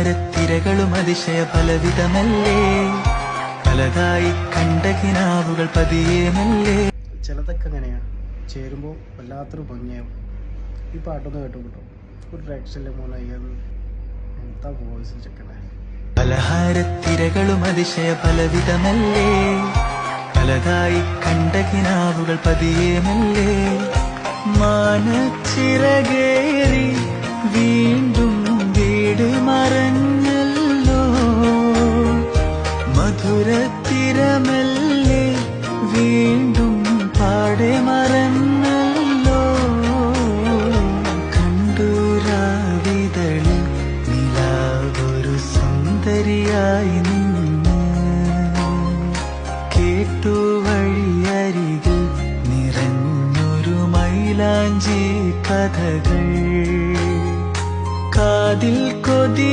പലഹാരത്തിരകളും അതിശയ പലവിധമല്ലേ, പലതായി കണ്ട കിനാവുകൾ പതിയെ മെല്ലെ. ചിലതൊക്കെ എങ്ങനെയാ ചേരുമ്പോൾ വല്ലാത്തൊരു ഭംഗിയാവും. ഈ പാട്ടൊന്ന് കേട്ടു കിട്ടും ഒരു രക്ഷയില്ല മോനെ, എന്താ വോയിസ് ചെക്കണേ. പലഹാരത്തിരകളും അതിശയ പലവിധമല്ലേ, പലതായി കണ്ട കിനാവുകൾ പതിയെ മെല്ലെ. മാനച്ചിറകേറി വീണ്ടും വീട് മറഞ്ഞല്ലോ, മധുരത്തിരമല്ലേ വീണ്ടും പാടെ മറന്നല്ലോ. കണ്ടുരാവിതളിൽ നിലാവൊരു സുന്ദരിയായി നിന്ന്, കേട്ടു വഴിയരികിൽ നിറഞ്ഞൊരു മൈലാഞ്ചി കഥകൾ. കാതിൽ കൊതി